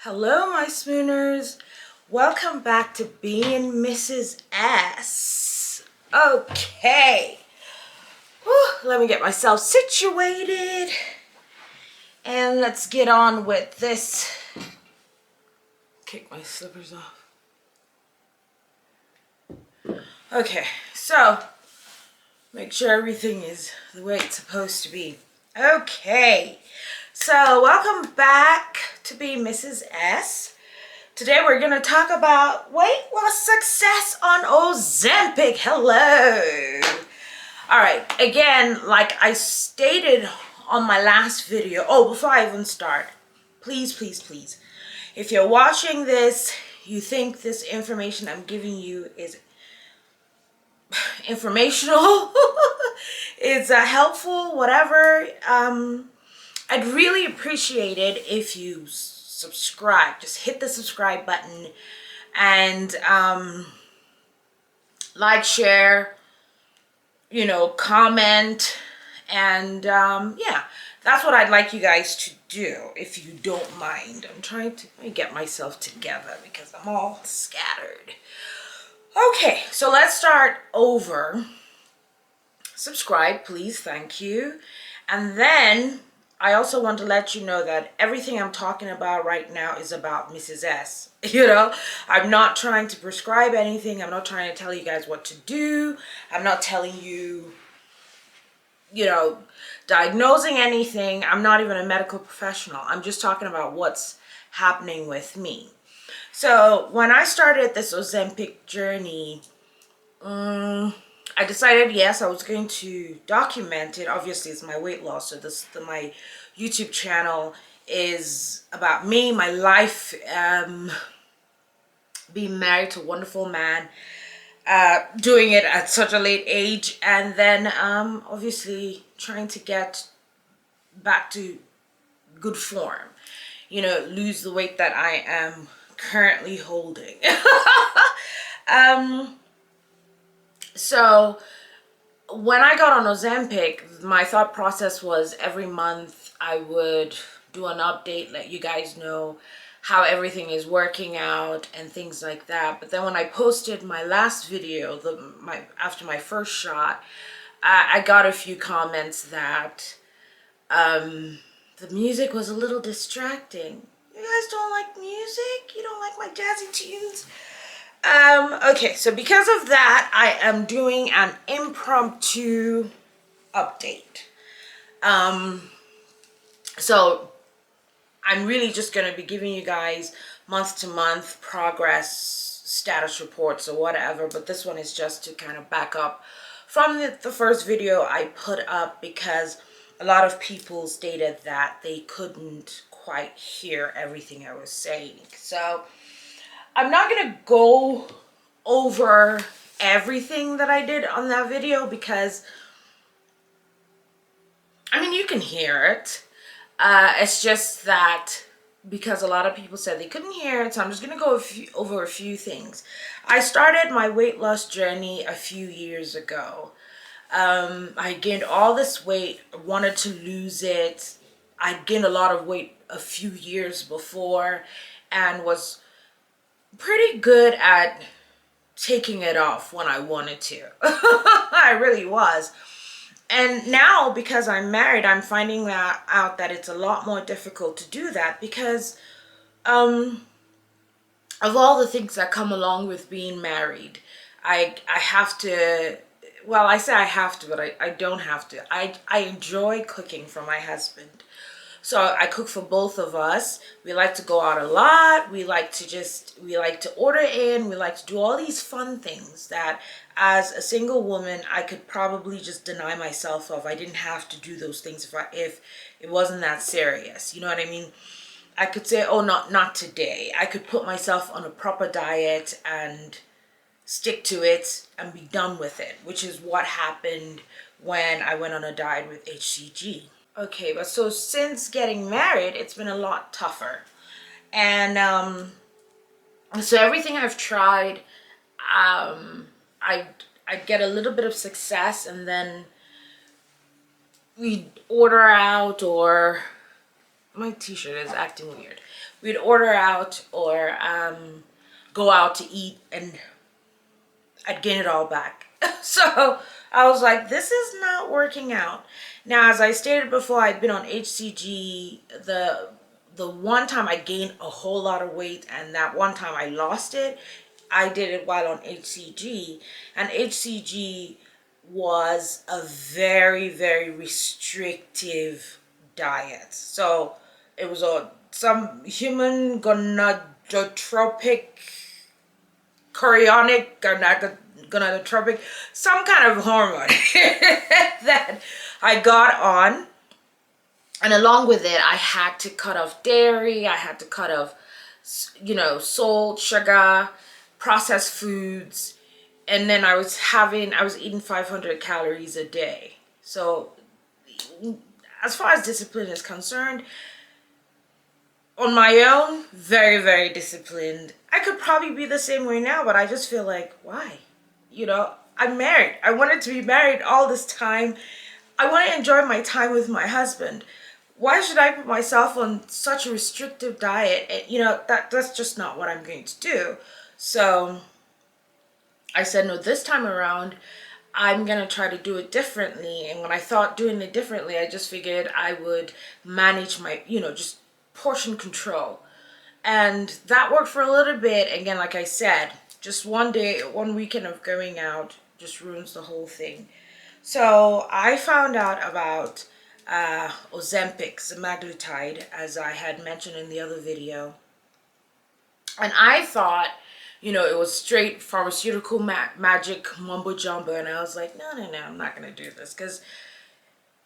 Hello, my Smooners. Welcome back to being Mrs. S. Okay. Whew, let me get myself situated. And let's get on with this. Kick my slippers off. Okay, so make sure everything is the way it's supposed to be. Okay, so welcome back to be Mrs. S. Today we're going to talk about weight loss success on Ozempic. Hello. All right, again, like I stated on my last video. Oh, before I even start, please, if you're watching this, you think this information I'm giving you is informational, it's helpful, whatever, I'd really appreciate it if you subscribe. Just hit the subscribe button and like, share, comment, and yeah, that's what I'd like you guys to do, if you don't mind. I'm trying to get myself together because I'm all scattered. Okay, so let's start over. Subscribe, please, thank you. And then I also want to let you know that everything I'm talking about right now is about Mrs. S. I'm not trying to prescribe anything. I'm not trying to tell you guys what to do. I'm not telling you, diagnosing anything. I'm not even a medical professional. I'm just talking about what's happening with me. So when I started this Ozempic journey, I decided, yes, I was going to document it. Obviously, it's my weight loss, so my YouTube channel is about me, my life, being married to a wonderful man, doing it at such a late age, and then obviously trying to get back to good form, lose the weight that I am currently holding. So when I got on Ozempic, my thought process was every month I would do an update, let you guys know how everything is working out and things like that. But then when I posted my last video, after my first shot, I got a few comments that the music was a little distracting. You guys don't like music? You don't like my jazzy tunes? Okay, so because of that, I am doing an impromptu update. So I'm really just going to be giving you guys month to month progress status reports or whatever, but this one is just to kind of back up from the first video I put up, because a lot of people stated that they couldn't quite hear everything I was saying. So I'm not going to go over everything that I did on that video, because you can hear it. It's just that because a lot of people said they couldn't hear it, so I'm just going to go over a few things. I started my weight loss journey a few years ago. I gained all this weight, wanted to lose it. I gained a lot of weight a few years before and was pretty good at taking it off when I wanted to. I really was. And now, because I'm married, I'm finding out that it's a lot more difficult to do that, because of all the things that come along with being married. I have to, well, I say I have to, but I don't have to. I enjoy cooking for my husband. So I cook for both of us. We like to go out a lot. We like to order in. We like to do all these fun things that as a single woman, I could probably just deny myself of. I didn't have to do those things if it wasn't that serious. You know what I mean? I could say, oh, not today. I could put myself on a proper diet and stick to it and be done with it, which is what happened when I went on a diet with HCG. Okay, but so since getting married, it's been a lot tougher. And so everything I've tried, I'd get a little bit of success, and then we'd order out, or my t-shirt is acting weird. We'd order out or go out to eat, and I'd gain it all back. So I was like, this is not working out. Now, as I stated before, I'd been on HCG. The one time I gained a whole lot of weight, and that one time I lost it, I did it while on HCG. And HCG was a very, very restrictive diet. So it was some human gonadotropic, chorionic, gonadotropic, some kind of hormone that I got on. And along with it, I had to cut off dairy. I had to cut off, salt, sugar, processed foods. And then I was eating 500 calories a day. So as far as discipline is concerned, on my own, very, very disciplined. I could probably be the same way now, but I just feel like, why? I'm married. I wanted to be married all this time. I want to enjoy my time with my husband. Why should I put myself on such a restrictive diet? That's just not what I'm going to do. So I said, no, this time around, I'm going to try to do it differently. And when I thought doing it differently, I just figured I would manage my, just portion control. And that worked for a little bit. Again, like I said, just one weekend of going out just ruins the whole thing. So I found out about Ozempic, semaglutide, as I had mentioned in the other video. And I thought, it was straight pharmaceutical magic mumbo jumbo. And I was like, no, I'm not going to do this. Because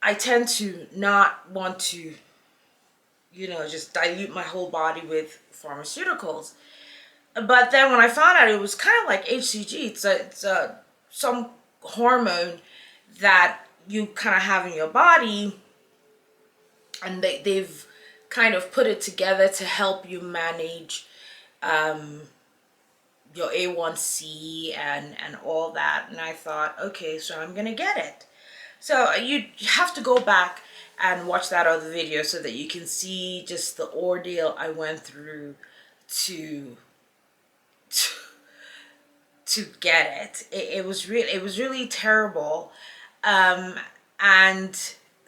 I tend to not want to, just dilute my whole body with pharmaceuticals. But then when I found out it was kind of like HCG, it's some hormone that you kind of have in your body, and they've kind of put it together to help you manage your A1C and all that. And I thought, okay, so I'm gonna get it. So you have to go back and watch that other video so that you can see just the ordeal I went through to get it. It was really terrible. And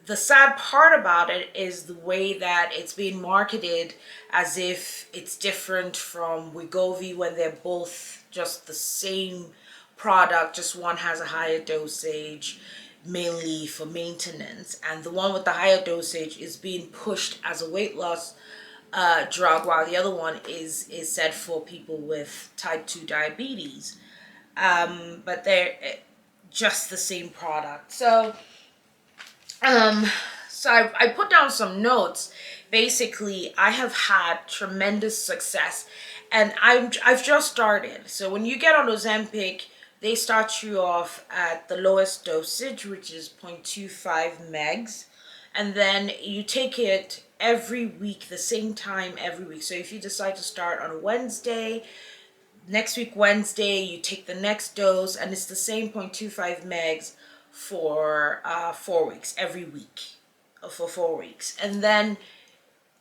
the sad part about it is the way that it's being marketed as if it's different from Wegovy, when they're both just the same product, just one has a higher dosage mainly for maintenance, and the one with the higher dosage is being pushed as a weight loss drug, while the other one is said for people with type 2 diabetes. But they're just the same product. So I put down some notes. Basically, I have had tremendous success, and I've just started. So when you get on Ozempic, they start you off at the lowest dosage, which is 0.25 megs, and then you take it every week, the same time every week. So if you decide to start on Wednesday, next week Wednesday, you take the next dose, and it's the same 0.25 megs for 4 weeks, every week for 4 weeks. And then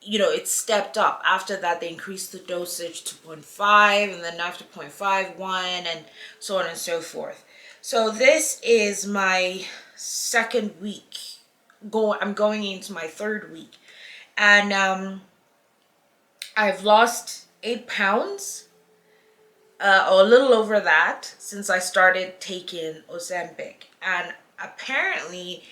it's stepped up. After that, they increased the dosage to 0.5, and then after 0.5, 1, and so on and so forth. So this is my second week. I'm going into my third week, and I've lost 8 pounds, or a little over that, since I started taking Ozempic. And apparently,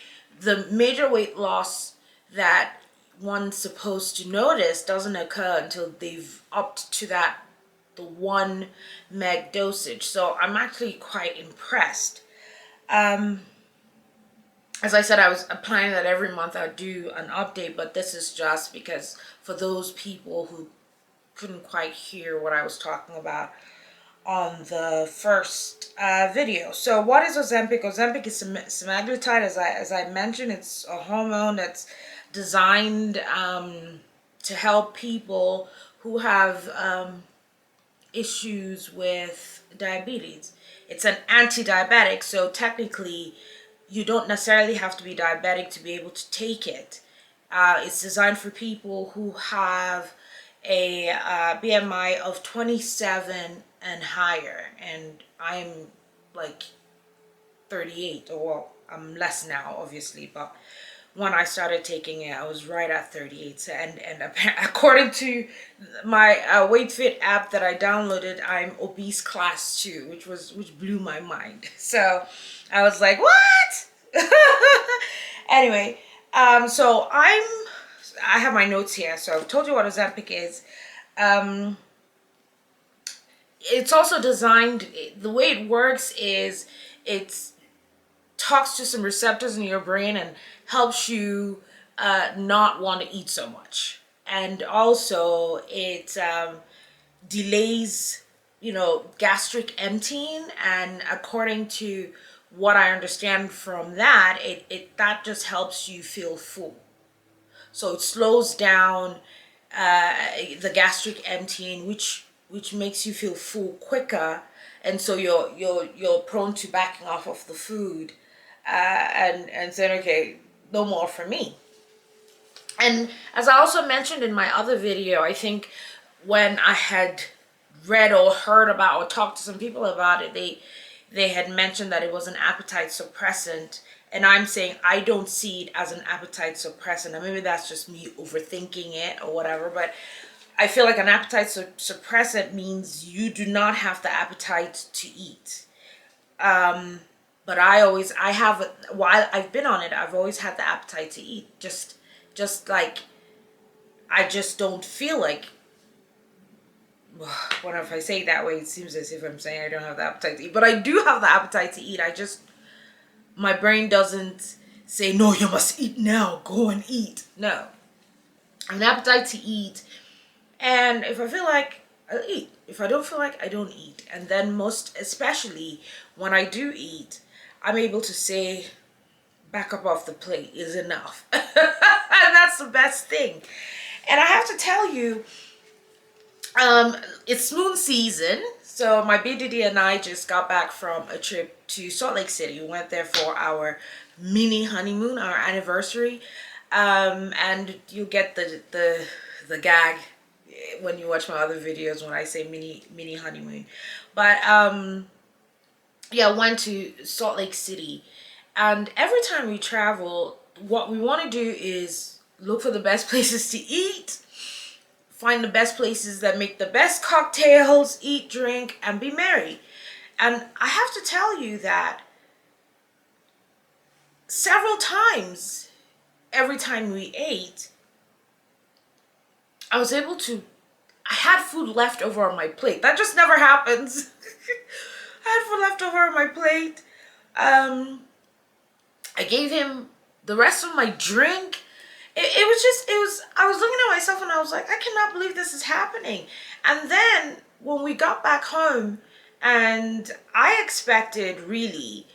the major weight loss that one's supposed to notice doesn't occur until they've upped to the 1 meg dosage. So I'm actually quite impressed. As I said, I was planning that every month I'd do an update, but this is just because for those people who couldn't quite hear what I was talking about on the first video. So what is Ozempic? Ozempic is semaglutide. As I mentioned, it's a hormone that's designed to help people who have issues with diabetes. It's an anti-diabetic, so technically you don't necessarily have to be diabetic to be able to take it. It's designed for people who have a BMI of 27 and higher, and I'm like 38, or well, I'm less now obviously, but when I started taking it I was right at 38. So, and according to my weight fit app that I downloaded, I'm obese class 2, which blew my mind. So I was like, what? Anyway, so I have my notes here, so I've told you what Ozempic is. It's also designed, the way it works is it's talks to some receptors in your brain and helps you not want to eat so much. And also it delays, gastric emptying. And according to what I understand from that, that just helps you feel full. So it slows down the gastric emptying, which makes you feel full quicker, and so you're prone to backing off of the food, and saying, okay, no more for me. And as I also mentioned in my other video, I think when I had read or heard about or talked to some people about it, they had mentioned that it was an appetite suppressant, and I'm saying I don't see it as an appetite suppressant. And maybe that's just me overthinking it or whatever, but I feel like an appetite suppressant means you do not have the appetite to eat. But I have, while I've been on it, I've always had the appetite to eat. Just like, I just don't feel like, what if I say it that way, it seems as if I'm saying I don't have the appetite to eat, but I do have the appetite to eat. My brain doesn't say, no, you must eat now, go and eat. No, an appetite to eat. And if I feel like, I'll eat. If I don't feel like, I don't eat. And then most especially when I do eat, I'm able to say, back up off the plate is enough. And that's the best thing. And I have to tell you, it's Smoon season. So my BDD and I just got back from a trip to Salt Lake City. We went there for our mini honeymoon, our anniversary. And you get the gag when you watch my other videos when I say mini honeymoon. But yeah, I went to Salt Lake City, and every time we travel, what we want to do is look for the best places to eat, find the best places that make the best cocktails, eat, drink, and be merry. And I have to tell you that several times, every time we ate, I had food left over on my plate. That just never happens. I had food left over on my plate. I gave him the rest of my drink. I was looking at myself and I was like, I cannot believe this is happening. And then when we got back home, and I expected really,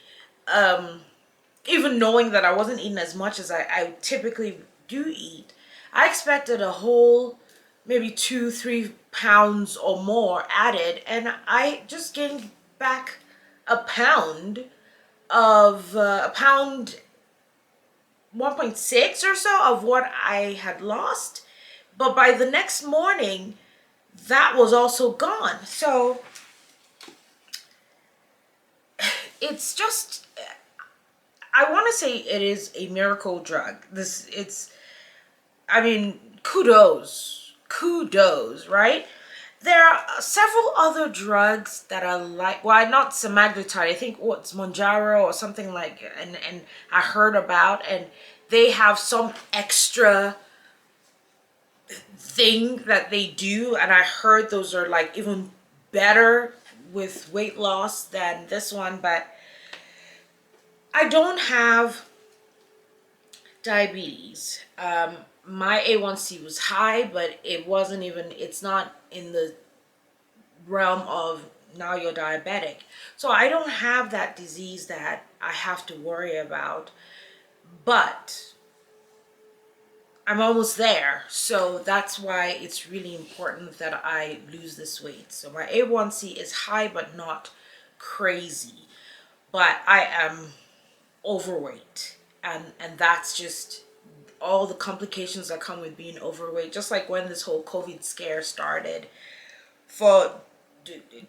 even knowing that I wasn't eating as much as I typically do eat, I expected a whole maybe 2-3 pounds or more added, and I just gained back a pound 1.6 or so of what I had lost. But by the next morning, that was also gone. So it's just, I want to say it is a miracle drug. I mean, kudos, right? There are several other drugs that are like, well, not semaglutide, I think what's Monjaro or something like, and I heard about, and they have some extra thing that they do, and I heard those are like even better with weight loss than this one. But I don't have diabetes. My A1C was high, but it's not in the realm of now you're diabetic. So I don't have that disease that I have to worry about, but I'm almost there. So that's why it's really important that I lose this weight. So my A1C is high, but not crazy, but I am overweight, and that's just all the complications that come with being overweight, just like when this whole COVID scare started. For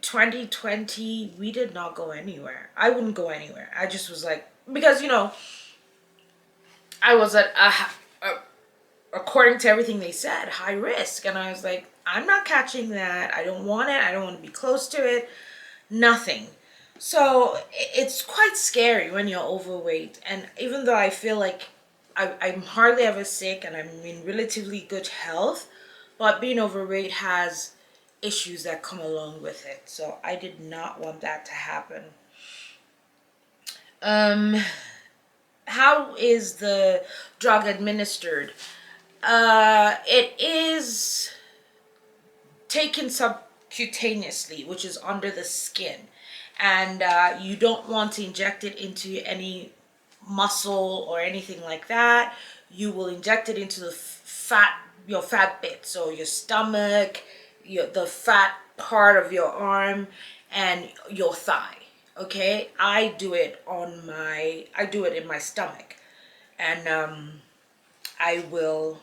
2020, we did not go anywhere. I wouldn't go anywhere. I just was like, because, I was at according to everything they said, high risk. And I was like, I'm not catching that. I don't want it. I don't want to be close to it. Nothing. So it's quite scary when you're overweight. And even though I feel like I'm hardly ever sick and I'm in relatively good health, but being overweight has issues that come along with it. So I did not want that to happen. How is the drug administered? It is taken subcutaneously, which is under the skin, and you don't want to inject it into any muscle or anything like that. You will inject it into the your fat bit, so your stomach, the fat part of your arm, and your thigh. Okay, I do it in my stomach, and I will.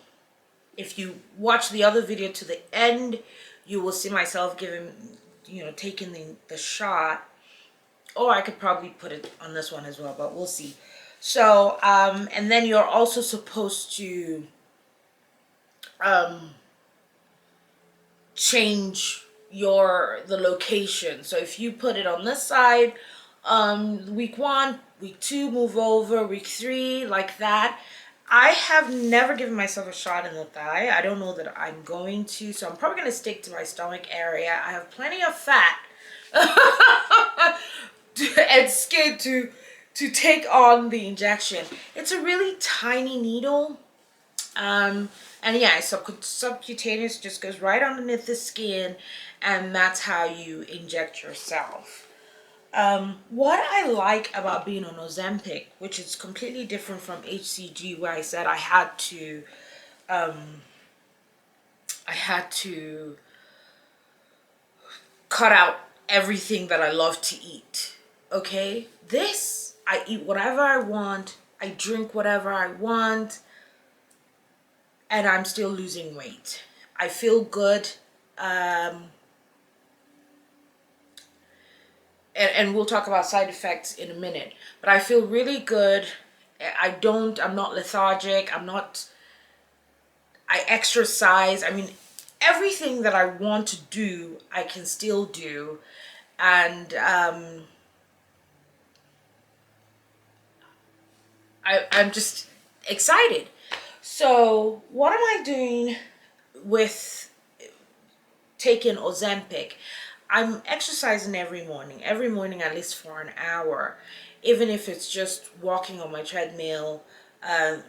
If you watch the other video to the end, you will see myself taking the shot. Or I could probably put it on this one as well, but we'll see. So, and then you're also supposed to change the location. So if you put it on this side, week 1, week 2, move over, week 3, like that. I have never given myself a shot in the thigh. I don't know that I'm going to, so I'm probably going to stick to my stomach area. I have plenty of fat and skin to take on the injection. It's a really tiny needle. And yeah, subcutaneous, just goes right underneath the skin, and that's how you inject yourself. What I like about being on Ozempic, which is completely different from HCG, where I said I had to cut out everything that I love to eat. Okay, this, I eat whatever I want, I drink whatever I want, and I'm still losing weight. I feel good. And we'll talk about side effects in a minute, but I feel really good. I'm not lethargic. I exercise. I mean, everything that I want to do, I can still do. And I'm just excited. So what am I doing with taking Ozempic? I'm exercising every morning at least for an hour, even if it's just walking on my treadmill,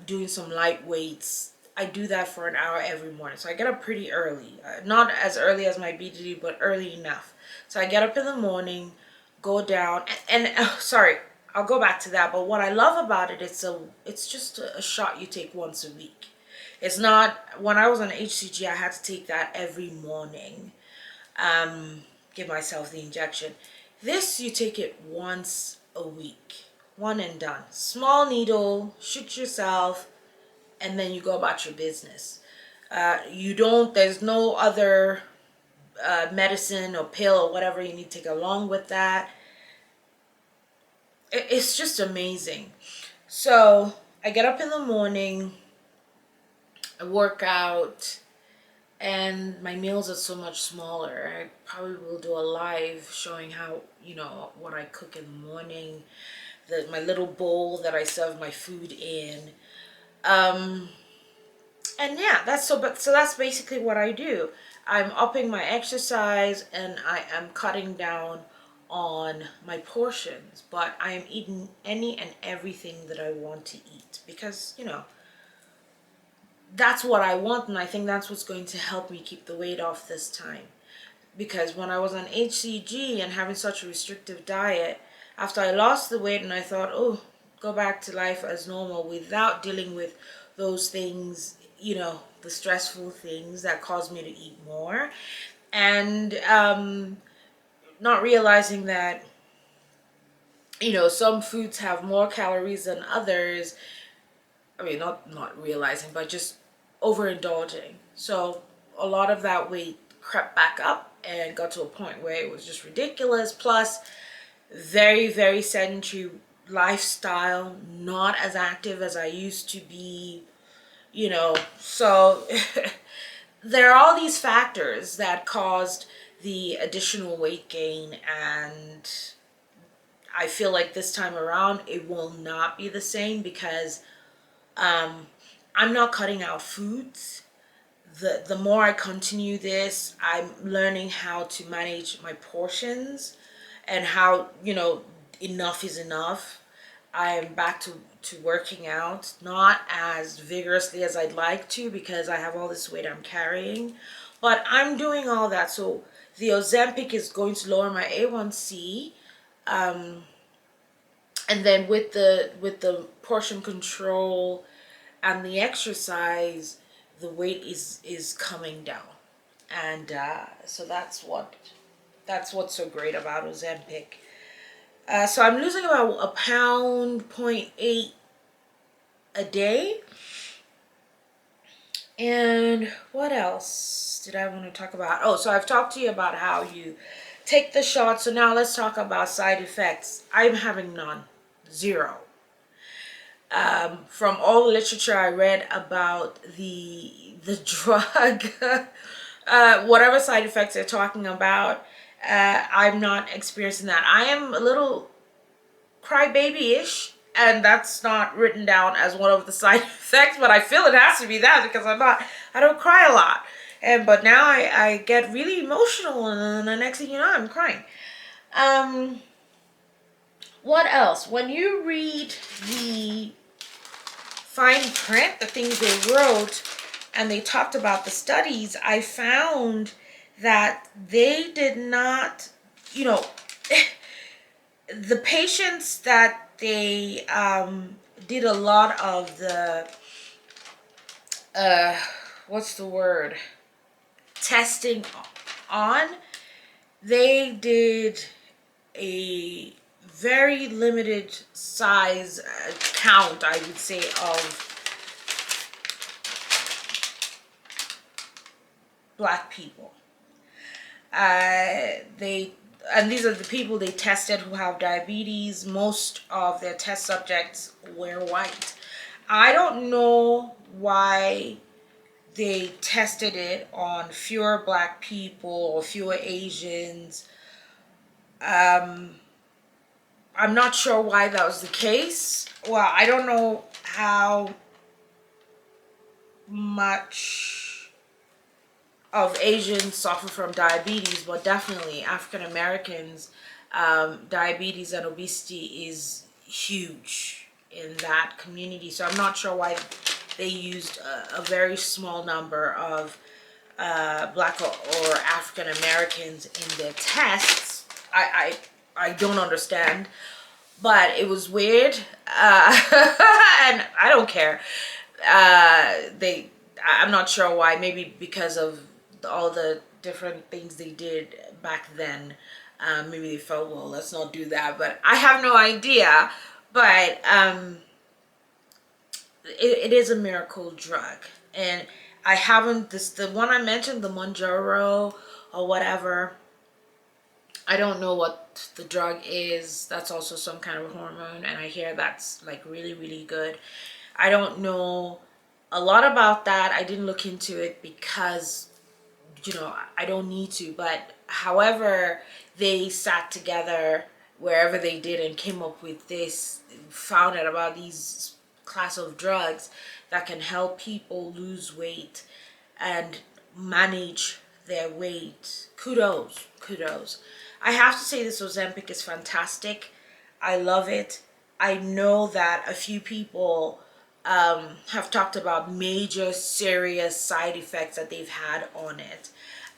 doing some light weights. I do that for an hour every morning. So I get up pretty early, not as early as my BDD, but early enough. So I get up in the morning, go down, and sorry, I'll go back to that. But what I love about it, it's just a shot you take once a week. It's not, when I was on HCG, I had to take that every morning. Give myself the injection. This, you take it once a week, one and done. Small needle, shoot yourself, and then you go about your business. There's no other medicine or pill or whatever you need to take along with that. It's just amazing. So I get up in the morning, I work out, and my meals are so much smaller. I probably will do a live showing how, what I cook in the morning, my little bowl that I serve my food in. And yeah, so that's basically what I do. I'm upping my exercise, and I am cutting down on my portions, but I am eating any and everything that I want to eat, because, that's what I want, and I think that's what's going to help me keep the weight off this time. Because when I was on HCG and having such a restrictive diet, after I lost the weight and I thought, oh, go back to life as normal without dealing with those things, the stressful things that caused me to eat more, and not realizing that, some foods have more calories than others. I mean, not realizing, but just overindulging. So a lot of that weight crept back up and got to a point where it was just ridiculous. Plus, very, very sedentary lifestyle, not as active as I used to be, you know. So there are all these factors that caused the additional weight gain, and I feel like this time around it will not be the same because I'm not cutting out foods. The more I continue this, I'm learning how to manage my portions and how, enough is enough. I am back to working out, not as vigorously as I'd like to because I have all this weight I'm carrying, but I'm doing all that. So the Ozempic is going to lower my A1C, and then with the portion control and the exercise, the weight is coming down, and so that's what's so great about Ozempic. So I'm losing about a pound point 8 a day. And what else did I want to talk about? Oh, so I've talked to you about how you take the shot. So now let's talk about side effects. I'm having none, zero. From all the literature I read about the drug, whatever side effects they're talking about, I'm not experiencing that. I am a little crybaby-ish, and that's not written down as one of the side effects, but I feel it has to be that because I don't cry a lot. But now I get really emotional, and the next thing you know, I'm crying. What else? When you read the fine print, the things they wrote, and they talked about the studies, I found that they did not, the patients that they did a lot of the, what's the word, testing on, they did a very limited size count, I would say, of Black people. And these are the people they tested who have diabetes. Most of their test subjects were white. I don't know why they tested it on fewer Black people or fewer Asians. I'm not sure why that was the case. Well, I don't know how much of Asians suffer from diabetes, but definitely African Americans, diabetes and obesity is huge in that community. So I'm not sure why they used a very small number of Black or African Americans in their tests. I don't understand, but it was weird, and I don't care. I'm not sure why. Maybe because of all the different things they did back then. Maybe they felt, well, let's not do that. But I have no idea. But it is a miracle drug, and I haven't the one I mentioned, the Monjaro or whatever. I don't know what the drug is. That's also some kind of hormone, and I hear that's like really, really good. I don't know a lot about that. I didn't look into it because, I don't need to. But however they sat together, wherever they did, and came up with this, found out about these class of drugs that can help people lose weight and manage their weight. Kudos. I have to say this Ozempic is fantastic. I love it. I know that a few people have talked about major serious side effects that they've had on it.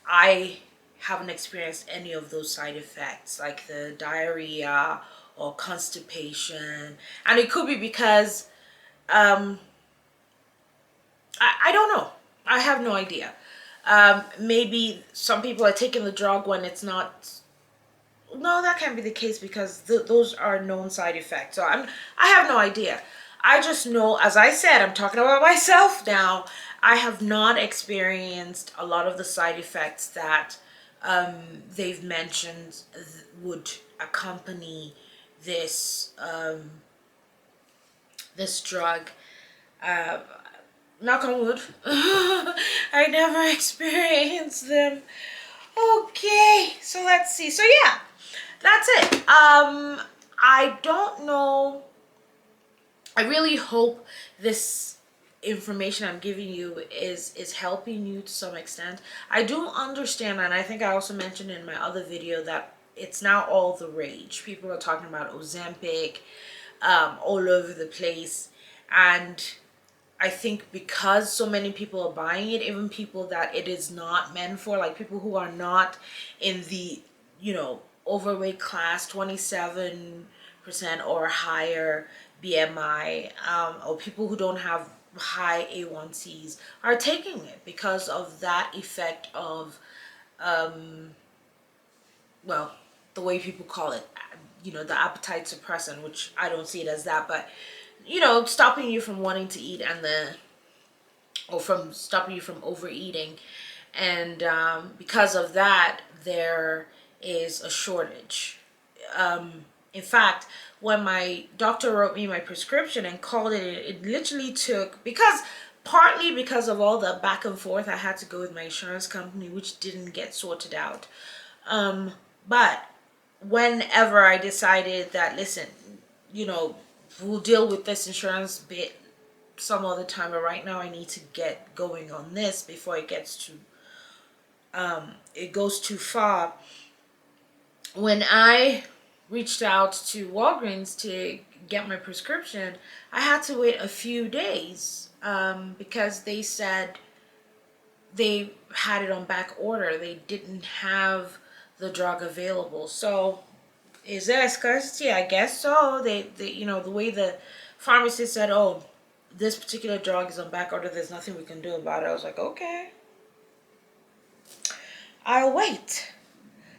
I haven't experienced any of those side effects, like the diarrhea or constipation. And it could be because I don't know. I have no idea. Maybe some people are taking the drug when it's not. No, that can't be the case because those are known side effects. So I have no idea. I just know, as I said, I'm talking about myself now. I have not experienced a lot of the side effects that they've mentioned would accompany this this drug. Uh, Knock on wood. I never experienced them. Okay, so let's see. So yeah, that's it. I don't know. I really hope this information I'm giving you is helping you to some extent. I do understand, and I think I also mentioned in my other video that it's now all the rage. People are talking about Ozempic all over the place, and I think because so many people are buying it, even people that it is not meant for, like people who are not in the, overweight class, 27% or higher BMI, or people who don't have high A1Cs are taking it because of that effect of, well, the way people call it, the appetite suppressant, which I don't see it as that, but stopping you from wanting to eat or from stopping you from overeating. And because of that, there is a shortage. In fact, when my doctor wrote me my prescription and called it literally took, partly because of all the back and forth I had to go with my insurance company, which didn't get sorted out. But whenever I decided that, listen, we'll deal with this insurance bit some other time, but right now I need to get going on this before it gets it goes too far. When I reached out to Walgreens to get my prescription, I had to wait a few days because they said they had it on back order. They didn't have the drug available. So is there a scarcity? I guess so. They the way the pharmacist said, oh, this particular drug is on back order, there's nothing we can do about it. I was like, okay, I'll wait.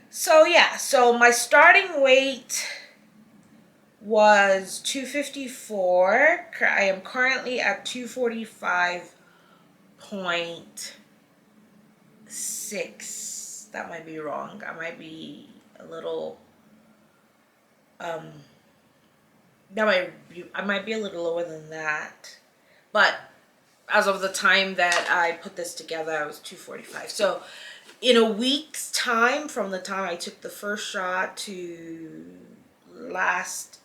So yeah, so my starting weight was 254. I am currently at 245.6. That might be wrong. I might be a little I might be a little lower than that. But as of the time that I put this together, I was 245. So in a week's time from the time I took the first shot to last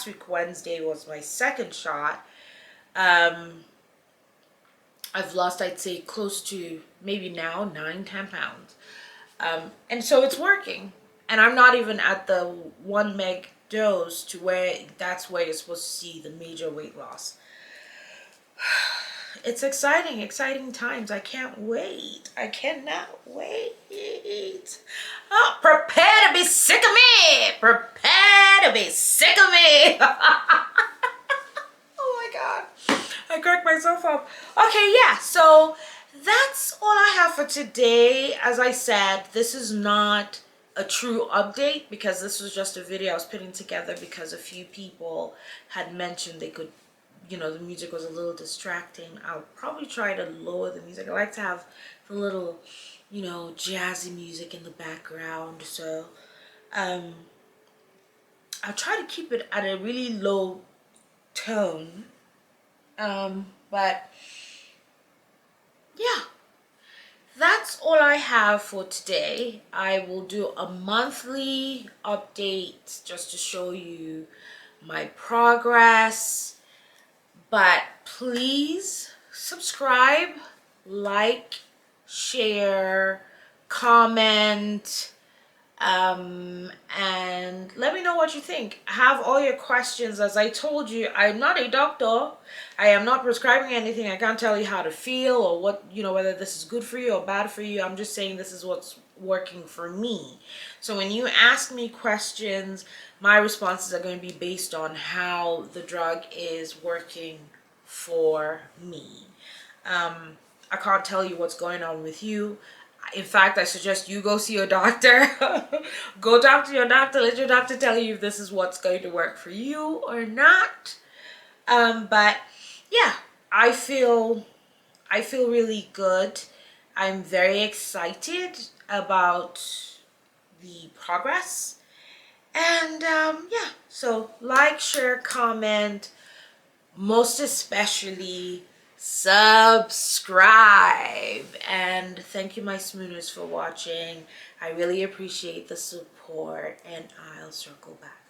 week Wednesday was my second shot, I've lost, I'd say, close to maybe now 9-10 pounds. And so it's working. And I'm not even at the 1 meg dose to where that's where you're supposed to see the major weight loss. It's exciting times. I can't wait. I cannot wait. Oh, prepare to be sick of me. Prepare to be sick of me. Oh my God. I cracked myself up. Okay, yeah. So that's all I have for today. As I said, this is not a true update because this was just a video I was putting together because a few people had mentioned they could, the music was a little distracting. I'll probably try to lower the music. I like to have the little, jazzy music in the background. So I'll try to keep it at a really low tone. But yeah, that's all I have for today. I will do a monthly update just to show you my progress. But please subscribe, like, share, comment, and let me know what you think. Have all your questions. As I told you, I'm not a doctor. I am not prescribing anything. I can't tell you how to feel or what, whether this is good for you or bad for you. I'm just saying this is what's working for me. So when you ask me questions, my responses are going to be based on how the drug is working for me. I can't tell you what's going on with you. In fact, I suggest you go see your doctor. Go talk to your doctor. Let your doctor tell you if this is what's going to work for you or not. But yeah, I feel really good. I'm very excited about the progress. And yeah, so like, share, comment, most especially subscribe. And thank you, my Smooners, for watching. I really appreciate the support, and I'll circle back.